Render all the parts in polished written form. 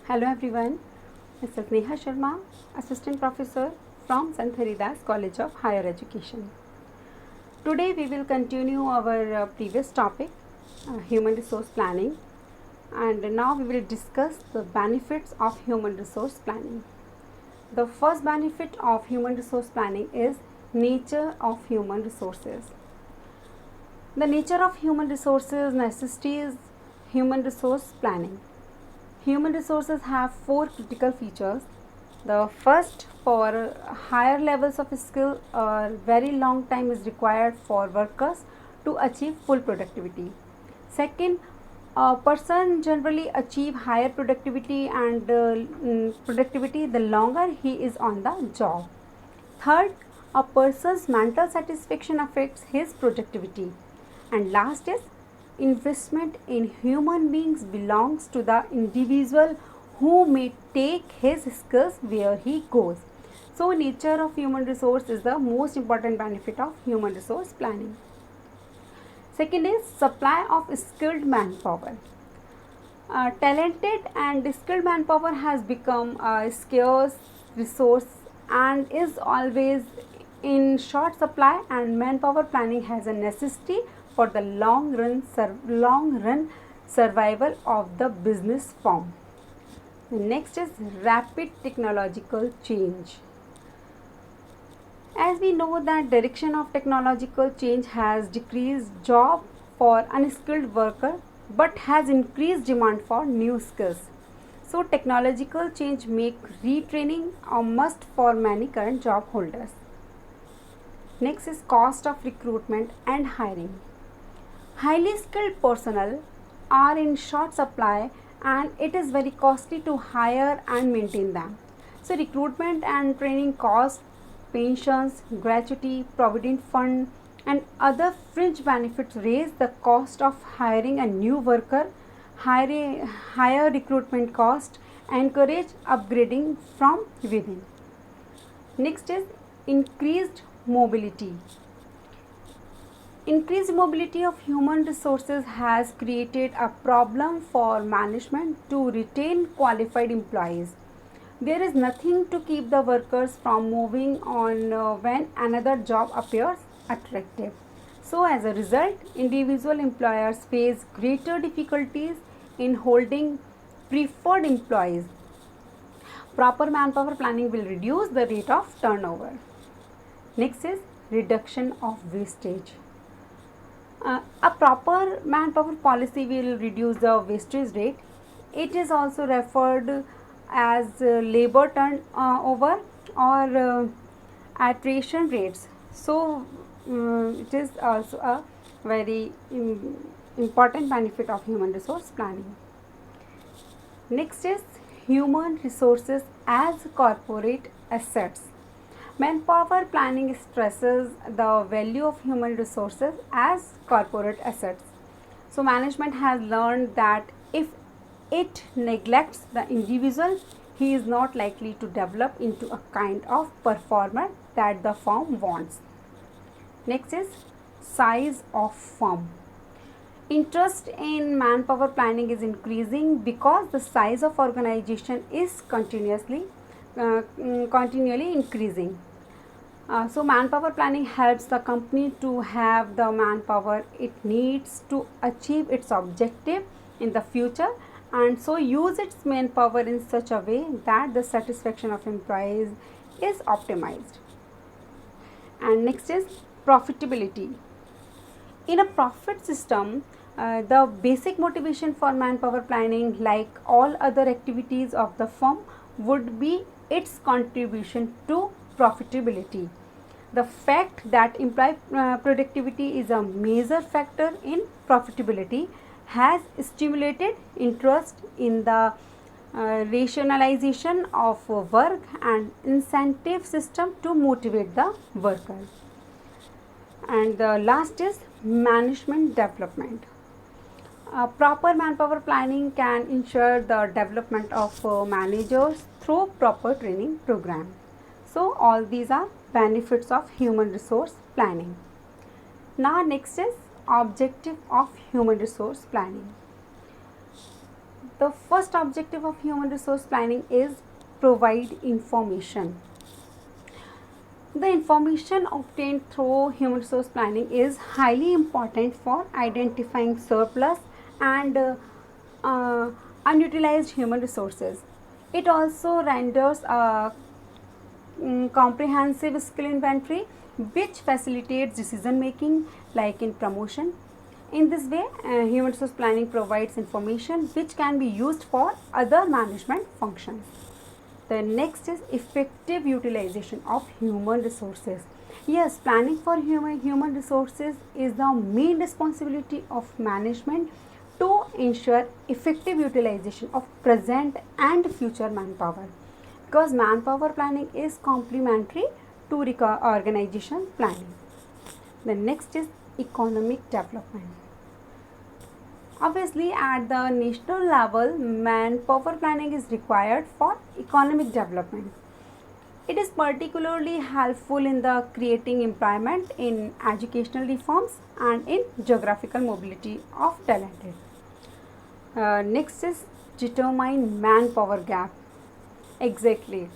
Hello everyone, this is Neha Sharma, Assistant Professor from Sant Haridas College of Higher Education. Today we will continue our previous topic, human resource planning, and now we will discuss the benefits of human resource planning. The first benefit of human resource planning is nature of human resources. The nature of human resources necessitates human resource planning. Human resources have four critical features. The first, for higher levels of skill, a very long time is required for workers to achieve full productivity. Second, a person generally achieve higher productivity and productivity the longer he is on the job. Third, a person's mental satisfaction affects his productivity. And last is investment in human beings belongs to the individual who may take his skills where he goes. So nature of human resource is the most important benefit of human resource planning. Second is supply of skilled manpower. Talented and skilled manpower has become a scarce resource and is always in short supply, and manpower planning has a necessity for the long run survival of the business firm. The next is rapid technological change. As we know that direction of technological change has decreased job for unskilled worker but has increased demand for new skills. So technological change make retraining a must for many current job holders. Next is cost of recruitment and hiring. Highly skilled personnel are in short supply and it is very costly to hire and maintain them. So recruitment and training costs, pensions, gratuity, provident fund and other fringe benefits raise the cost of hiring a new worker. Higher recruitment cost encourage upgrading from within. Next is increased mobility. Increased mobility of human resources has created a problem for management to retain qualified employees. There is nothing to keep the workers from moving on when another job appears attractive. So, as a result, individual employers face greater difficulties in holding preferred employees. Proper manpower planning will reduce the rate of turnover. Next is reduction of wastage. A proper manpower policy will reduce the wastage rate. It is also referred as labor turnover or attrition rates. So, it is also a very important benefit of human resource planning. Next is human resources as corporate assets. Manpower planning stresses the value of human resources as corporate assets. So, management has learned that if it neglects the individual, he is not likely to develop into a kind of performer that the firm wants. Next is size of firm. Interest in manpower planning is increasing because the size of organization is continually increasing. So manpower planning helps the company to have the manpower it needs to achieve its objective in the future, and so use its manpower in such a way that the satisfaction of employees is optimized. And next is profitability. In a profit system, the basic motivation for manpower planning, like all other activities of the firm, would be its contribution to profitability. The fact that employee productivity is a major factor in profitability has stimulated interest in the rationalization of work and incentive system to motivate the worker. And the last is management development. Proper manpower planning can ensure the development of managers through proper training program. So all these are benefits of human resource planning. Now next is objective of human resource planning. The first objective of human resource planning is provide information. The information obtained through human resource planning is highly important for identifying surplus and unutilized human resources. It also renders a comprehensive skill inventory which facilitates decision making like in promotion. In this way, human resource planning provides information which can be used for other management functions. The next is effective utilization of human resources. Yes, planning for human resources is the main responsibility of management to ensure effective utilization of present and future manpower, because manpower planning is complementary to organization planning. The next is economic development. Obviously, at the national level, manpower planning is required for economic development. It is particularly helpful in the creating employment, in educational reforms, and in geographical mobility of talented. Next is determine manpower gap. Exactly.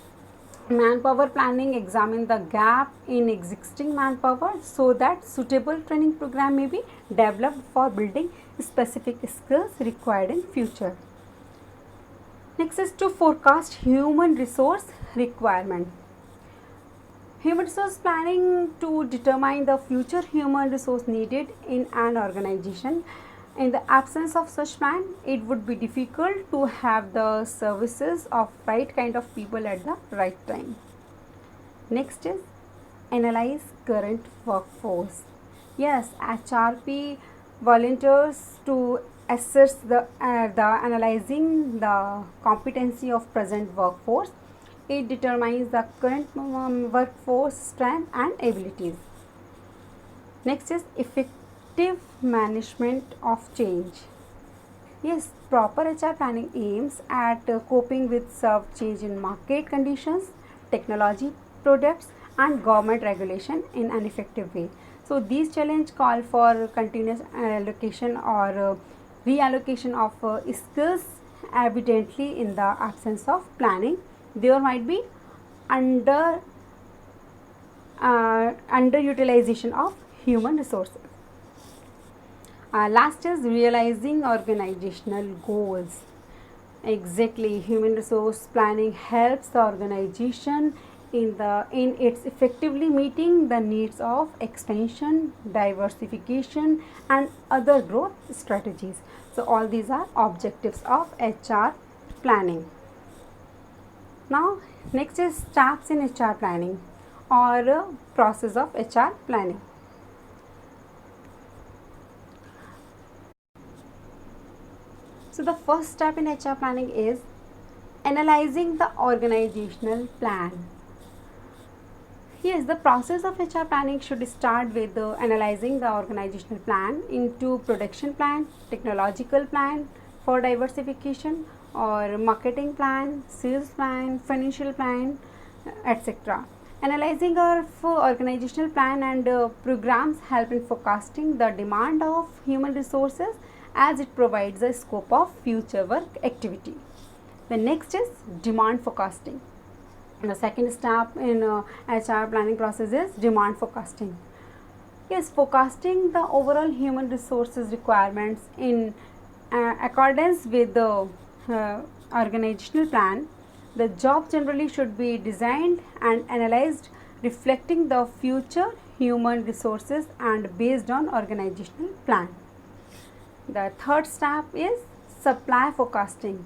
Manpower planning examines the gap in existing manpower so that suitable training program may be developed for building specific skills required in future. Next is to forecast human resource requirement. Human resource planning to determine the future human resource needed in an organization. In the absence of such plan, it would be difficult to have the services of right kind of people at the right time. Next is analyze current workforce. Yes, HRP volunteers to assess the analyzing the competency of present workforce. It determines the current workforce strength and abilities. Next is effective management of change. Yes, proper HR planning aims at coping with change in market conditions, technology products, and government regulation in an effective way. So these challenges call for continuous allocation or reallocation of skills. Evidently, in the absence of planning, there might be underutilization of human resources. Last is realizing organizational goals. Exactly, human resource planning helps the organization in its effectively meeting the needs of expansion, diversification, and other growth strategies. So all these are objectives of HR planning. Now next is steps in HR planning or process of HR planning. So the first step in HR planning is analyzing the organizational plan. Yes, the process of HR planning should start with analyzing the organizational plan into production plan, technological plan for diversification, or marketing plan, sales plan, financial plan, etc. Analyzing our organizational plan and programs help in forecasting the demand of human resources as it provides a scope of future work activity. The next is demand forecasting. The second step in HR planning process is demand forecasting. Yes, forecasting the overall human resources requirements in accordance with the organizational plan. The job generally should be designed and analyzed reflecting the future human resources and based on organizational plan. The third step is supply forecasting.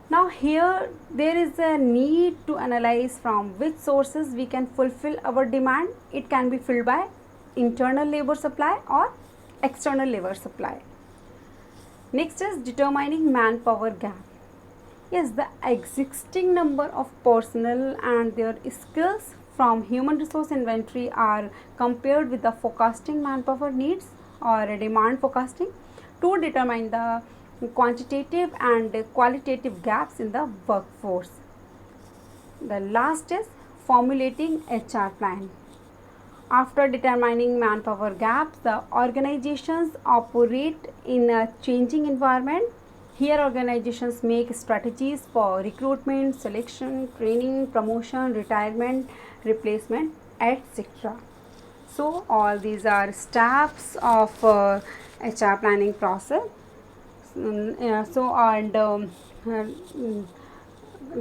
Now here there is a need to analyze from which sources we can fulfill our demand. It can be filled by internal labor supply or external labor supply. Next is determining manpower gap. Yes, the existing number of personnel and their skills from human resource inventory are compared with the forecasting manpower needs or demand forecasting to determine the quantitative and qualitative gaps in the workforce. The last is formulating HR plan. After determining manpower gaps, the organizations operate in a changing environment Here organizations make strategies for recruitment, selection, training, promotion, retirement, replacement, etc. So all these are steps of HR planning process.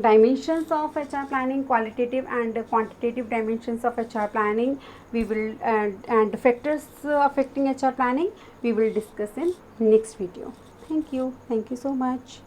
Dimensions of HR planning, qualitative and quantitative dimensions of HR planning, we will and factors affecting HR planning, we will discuss in next video. Thank you so much.